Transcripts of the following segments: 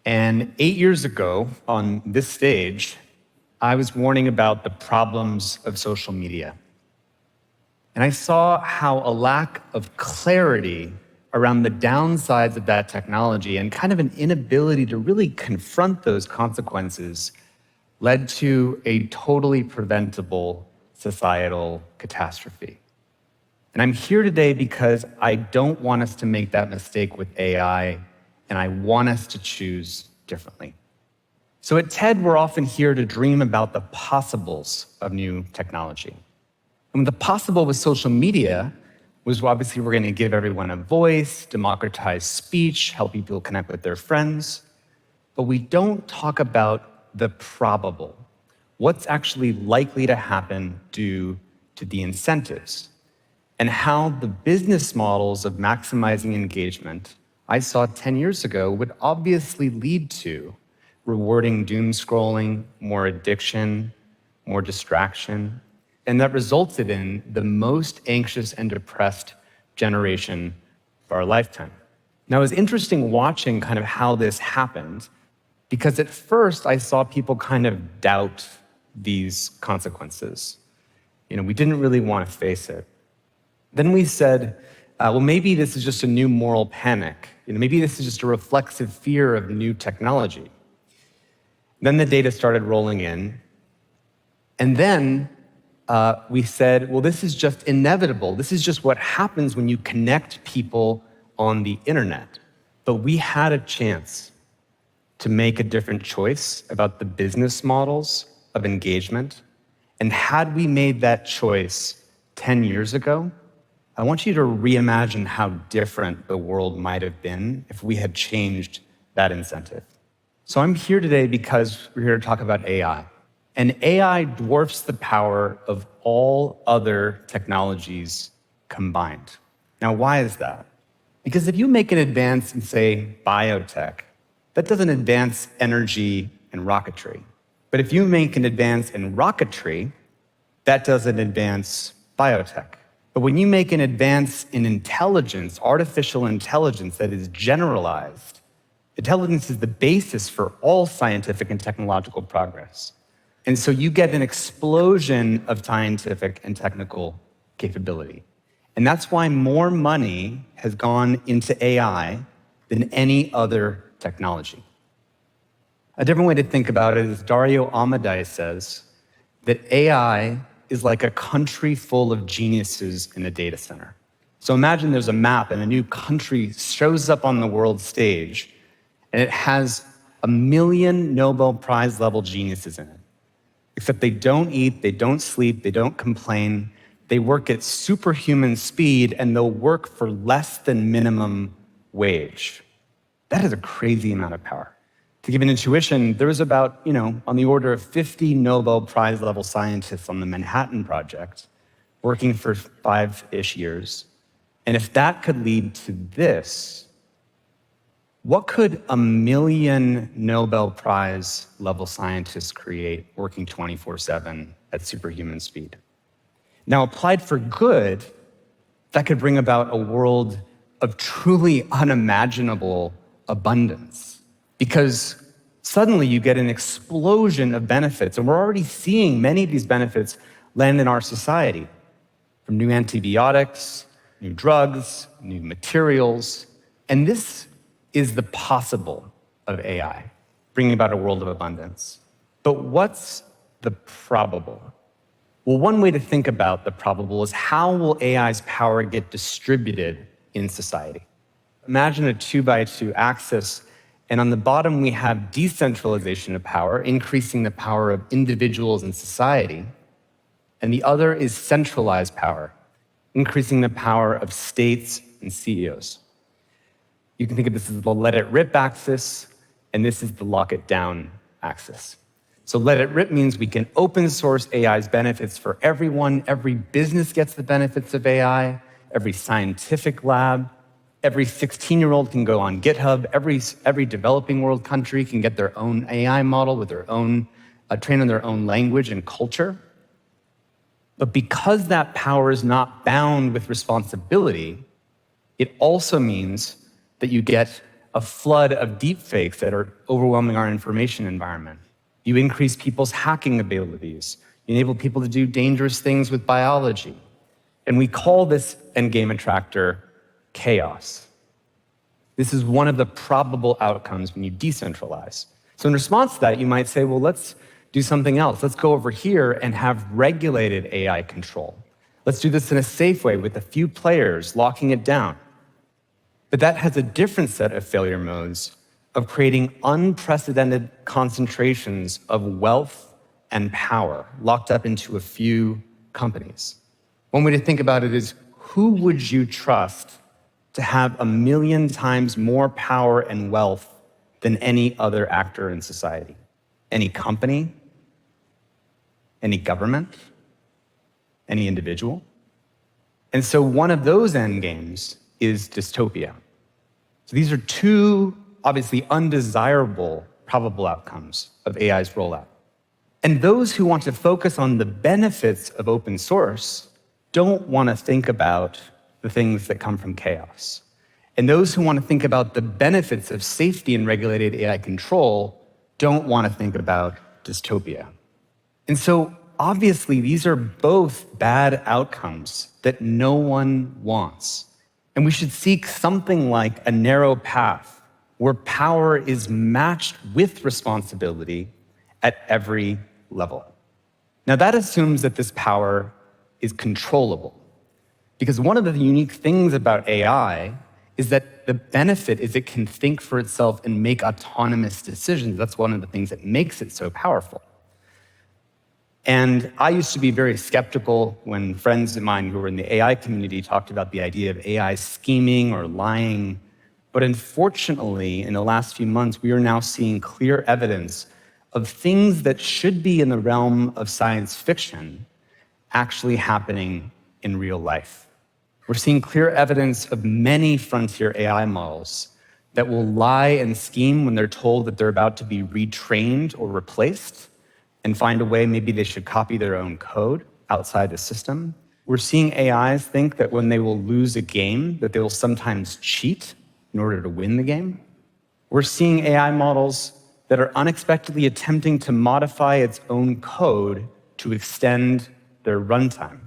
And 8 years ago, on this stage, I was warning about the problems of social media. And I saw how a lack of clarity around the downsides of that technology and kind of an inability to really confront those consequences led to a totally preventable societal catastrophe. And I'm here today because I don't want us to make that mistake with AI, and I want us to choose differently. So at TED, we're often here to dream about the possibles of new technology. And the possible with social media was obviously we're going to give everyone a voice, democratize speech, help people connect with their friends. But we don't talk about the probable, what's actually likely to happen due to the incentives, and how the business models of maximizing engagement I saw 10 years ago would obviously lead to rewarding doom scrolling, more addiction, more distraction, and that resulted in the most anxious and depressed generation of our lifetime. Now, it was interesting watching kind of how this happened, because at first I saw people kind of doubt these consequences. We didn't really want to face it. Then we said, well, maybe this is just a new moral panic. Maybe this is just a reflexive fear of new technology. Then the data started rolling in. And then we said, well, this is just inevitable. This is just what happens when you connect people on the internet. But we had a chance to make a different choice about the business models of engagement. And had we made that choice 10 years ago, I want you to reimagine how different the world might have been if we had changed that incentive. So I'm here today because we're here to talk about AI. And AI dwarfs the power of all other technologies combined. Now, why is that? Because if you make an advance in, say, biotech, that doesn't advance energy and rocketry. But if you make an advance in rocketry, that doesn't advance biotech. But when you make an advance in intelligence, artificial intelligence that is generalized, intelligence is the basis for all scientific and technological progress. And so you get an explosion of scientific and technical capability. And that's why more money has gone into AI than any other technology. A different way to think about it is Dario Amodei says that AI is like a country full of geniuses in a data center. So imagine there's a map and a new country shows up on the world stage, and it has 1 million Nobel Prize level geniuses in it. Except they don't eat, they don't sleep, they don't complain. They work at superhuman speed, and they'll work for less than minimum wage. That is a crazy amount of power. To give an intuition, there was about, on the order of 50 Nobel Prize level scientists on the Manhattan Project working for 5-ish years. And if that could lead to this, what could 1 million Nobel Prize level scientists create working 24/7 at superhuman speed? Now, applied for good, that could bring about a world of truly unimaginable abundance. Because suddenly you get an explosion of benefits, and we're already seeing many of these benefits land in our society, from new antibiotics, new drugs, new materials. And this is the possible of AI, bringing about a world of abundance. But what's the probable? Well, one way to think about the probable is how will AI's power get distributed in society? Imagine a 2x2 axis. And on the bottom, we have decentralization of power, increasing the power of individuals in society. And the other is centralized power, increasing the power of states and CEOs. You can think of this as the let it rip axis, and this is the lock it down axis. So let it rip means we can open source AI's benefits for everyone. Every business gets the benefits of AI, every scientific lab. Every 16-year-old can go on GitHub. Every developing world country can get their own AI model with their own, trained on their own language and culture. But because that power is not bound with responsibility, it also means that you get a flood of deepfakes that are overwhelming our information environment. You increase people's hacking abilities. You enable people to do dangerous things with biology. And we call this endgame attractor chaos. This is one of the probable outcomes when you decentralize. So in response to that, you might say, well, let's do something else. Let's go over here and have regulated AI control. Let's do this in a safe way with a few players locking it down. But that has a different set of failure modes of creating unprecedented concentrations of wealth and power locked up into a few companies. One way to think about it is, who would you trust to have 1 million times more power and wealth than any other actor in society? Any company? Any government? Any individual? And so one of those endgames is dystopia. So these are two obviously undesirable probable outcomes of AI's rollout. And those who want to focus on the benefits of open source don't want to think about the things that come from chaos. And those who want to think about the benefits of safety and regulated AI control don't want to think about dystopia. And so obviously these are both bad outcomes that no one wants. And we should seek something like a narrow path where power is matched with responsibility at every level. Now that assumes that this power is controllable. Because one of the unique things about AI is that the benefit is it can think for itself and make autonomous decisions. That's one of the things that makes it so powerful. And I used to be very skeptical when friends of mine who were in the AI community talked about the idea of AI scheming or lying. But unfortunately, in the last few months, we are now seeing clear evidence of things that should be in the realm of science fiction actually happening in real life. We're seeing clear evidence of many frontier AI models that will lie and scheme when they're told that they're about to be retrained or replaced, and find a way maybe they should copy their own code outside the system. We're seeing AIs think that when they will lose a game, that they will sometimes cheat in order to win the game. We're seeing AI models that are unexpectedly attempting to modify its own code to extend their runtime.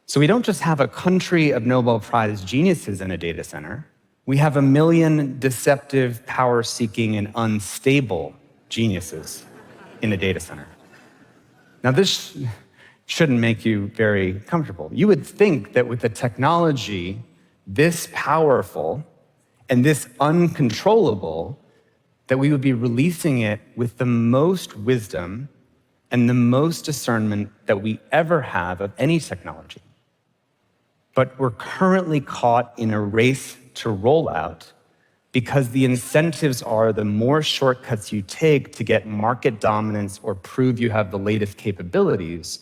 So we don't just have a country of Nobel Prize geniuses in a data center. We have 1 million deceptive, power-seeking, and unstable geniuses in a data center. Now, this shouldn't make you very comfortable. You would think that with a technology this powerful and this uncontrollable, that we would be releasing it with the most wisdom and the most discernment that we ever have of any technology. But we're currently caught in a race to roll out because the incentives are the more shortcuts you take to get market dominance or prove you have the latest capabilities,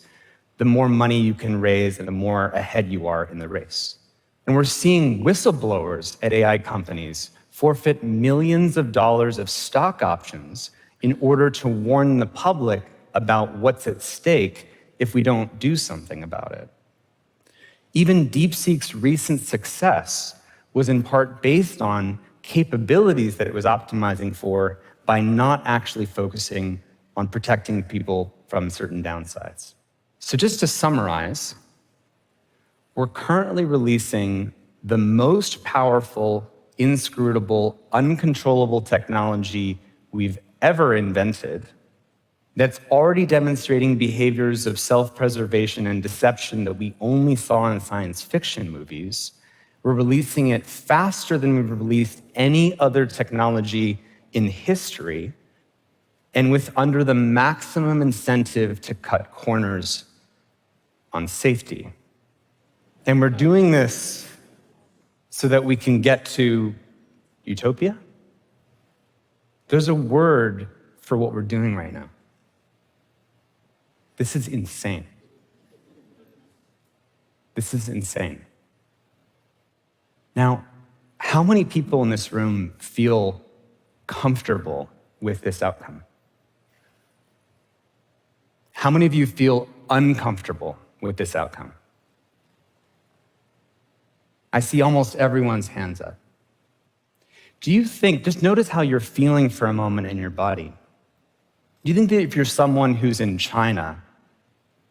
the more money you can raise and the more ahead you are in the race. And we're seeing whistleblowers at AI companies forfeit millions of dollars of stock options in order to warn the public about what's at stake if we don't do something about it. Even DeepSeek's recent success was in part based on capabilities that it was optimizing for by not actually focusing on protecting people from certain downsides. So just to summarize, we're currently releasing the most powerful, inscrutable, uncontrollable technology we've ever invented that's already demonstrating behaviors of self-preservation and deception that we only saw in science fiction movies. We're releasing it faster than we've released any other technology in history, and with under the maximum incentive to cut corners on safety. And we're doing this so that we can get to utopia. There's a word for what we're doing right now. This is insane. This is insane. Now, how many people in this room feel comfortable with this outcome? How many of you feel uncomfortable with this outcome? I see almost everyone's hands up. Do you think, just notice how you're feeling for a moment in your body. Do you think that if you're someone who's in China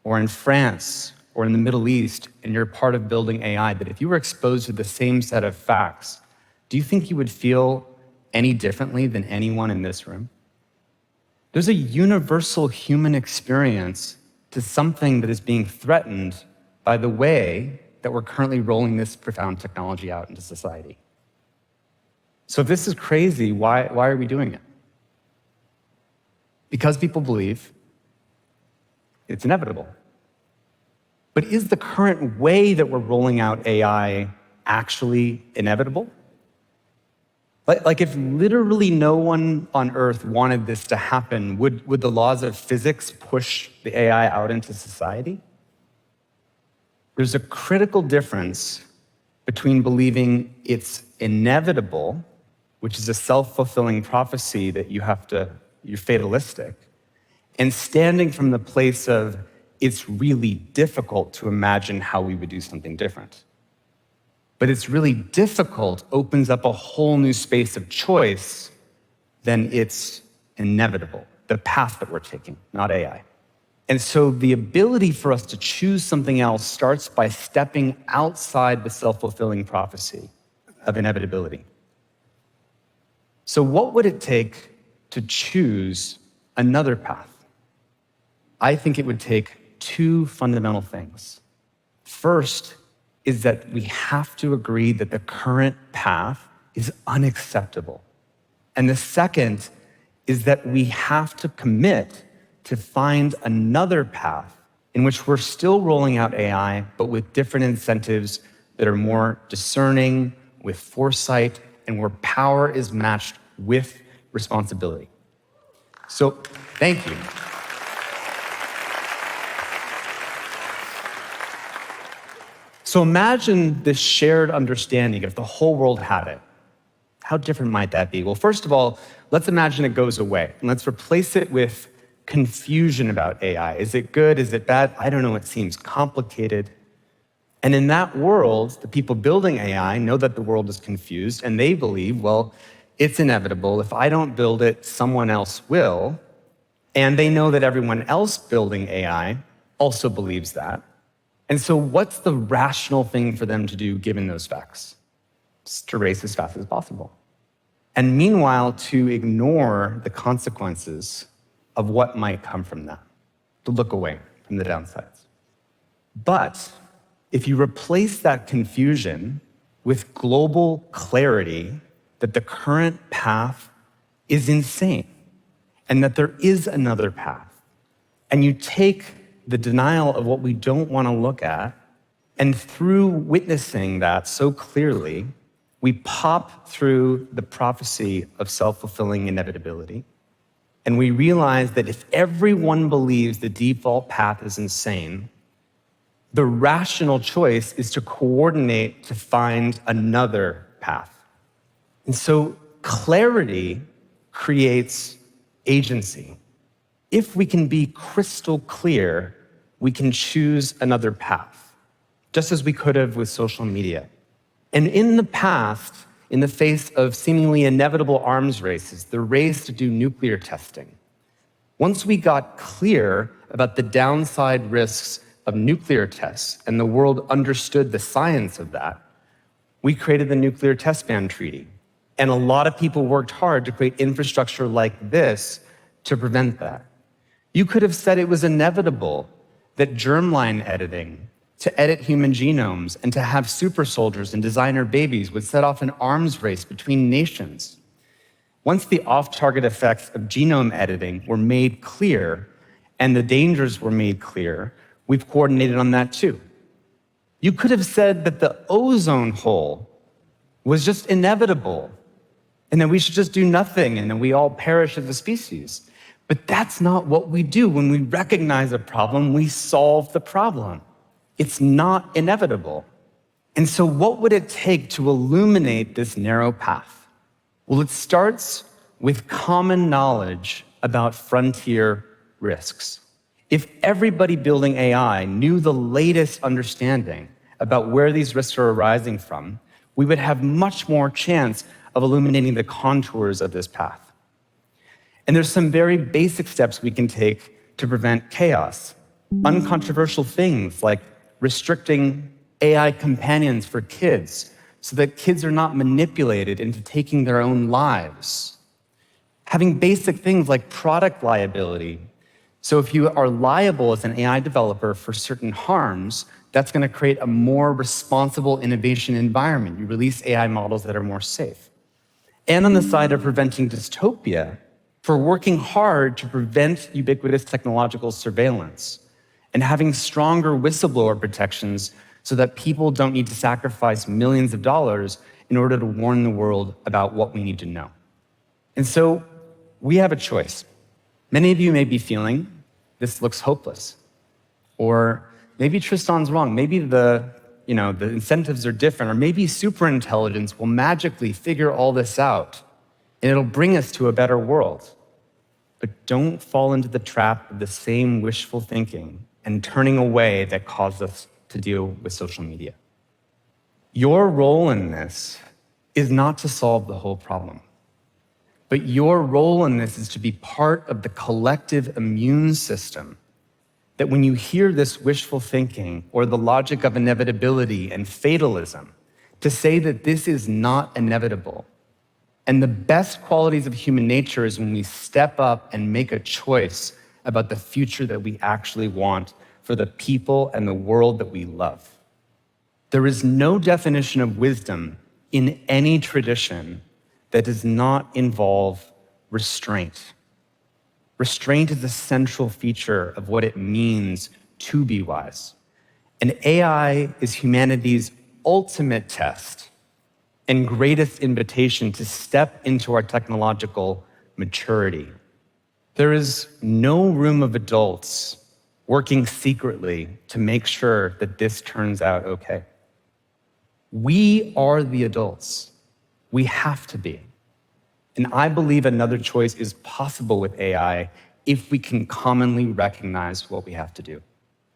or in France or in the Middle East and you're part of building AI, that if you were exposed to the same set of facts, do you think you would feel any differently than anyone in this room? There's a universal human experience to something that is being threatened by the way that we're currently rolling this profound technology out into society. So if this is crazy, why are we doing it? Because people believe it's inevitable. But is the current way that we're rolling out AI actually inevitable? Like if literally no one on Earth wanted this to happen, would the laws of physics push the AI out into society? There's a critical difference between believing it's inevitable, which is a self-fulfilling prophecy that you're fatalistic, and standing from the place of it's really difficult to imagine how we would do something different. But it's really difficult opens up a whole new space of choice, then it's inevitable, the path that we're taking, not AI. And so the ability for us to choose something else starts by stepping outside the self-fulfilling prophecy of inevitability. So what would it take to choose another path? I think it would take two fundamental things. First is that we have to agree that the current path is unacceptable. And the second is that we have to commit to find another path in which we're still rolling out AI, but with different incentives that are more discerning, with foresight, and where power is matched with responsibility. So, thank you. So imagine this shared understanding if the whole world had it. How different might that be? Well, first of all, let's imagine it goes away, and let's replace it with confusion about AI. Is it good? Is it bad? I don't know. It seems complicated. And in that world, the people building AI know that the world is confused, and they believe, well, it's inevitable. If I don't build it, someone else will. And they know that everyone else building AI also believes that. And so what's the rational thing for them to do given those facts? Just to race as fast as possible. And meanwhile, to ignore the consequences of what might come from that, to look away from the downsides. But if you replace that confusion with global clarity that the current path is insane and that there is another path, and you take the denial of what we don't want to look at, and through witnessing that so clearly, we pop through the prophecy of self-fulfilling inevitability, and we realize that if everyone believes the default path is insane, the rational choice is to coordinate to find another path. And so clarity creates agency. If we can be crystal clear, we can choose another path, just as we could have with social media. And in the past, in the face of seemingly inevitable arms races, the race to do nuclear testing, once we got clear about the downside risks of nuclear tests and the world understood the science of that, we created the Nuclear Test Ban Treaty. And a lot of people worked hard to create infrastructure like this to prevent that. You could have said it was inevitable that germline editing, to edit human genomes and to have super soldiers and designer babies would set off an arms race between nations. Once the off-target effects of genome editing were made clear and the dangers were made clear, we've coordinated on that too. You could have said that the ozone hole was just inevitable and that we should just do nothing and then we all perish as a species. But that's not what we do. When we recognize a problem, we solve the problem. It's not inevitable. And so what would it take to illuminate this narrow path? Well, it starts with common knowledge about frontier risks. If everybody building AI knew the latest understanding about where these risks are arising from, we would have much more chance of illuminating the contours of this path. And there's some very basic steps we can take to prevent chaos. Uncontroversial things like restricting AI companions for kids so that kids are not manipulated into taking their own lives. Having basic things like product liability. So if you are liable as an AI developer for certain harms, that's going to create a more responsible innovation environment. You release AI models that are more safe. And on the side of preventing dystopia, for working hard to prevent ubiquitous technological surveillance and having stronger whistleblower protections so that people don't need to sacrifice millions of dollars in order to warn the world about what we need to know. And so we have a choice. Many of you may be feeling, this looks hopeless. Or maybe Tristan's wrong. Maybe the incentives are different. Or maybe superintelligence will magically figure all this out and it'll bring us to a better world. But don't fall into the trap of the same wishful thinking and turning away that caused us to deal with social media. Your role in this is not to solve the whole problem, but your role in this is to be part of the collective immune system that when you hear this wishful thinking or the logic of inevitability and fatalism, to say that this is not inevitable. And the best qualities of human nature is when we step up and make a choice about the future that we actually want for the people and the world that we love. There is no definition of wisdom in any tradition that does not involve restraint. Restraint is a central feature of what it means to be wise. And AI is humanity's ultimate test and greatest invitation to step into our technological maturity. There is no room of adults working secretly to make sure that this turns out okay. We are the adults. We have to be. And I believe another choice is possible with AI if we can commonly recognize what we have to do.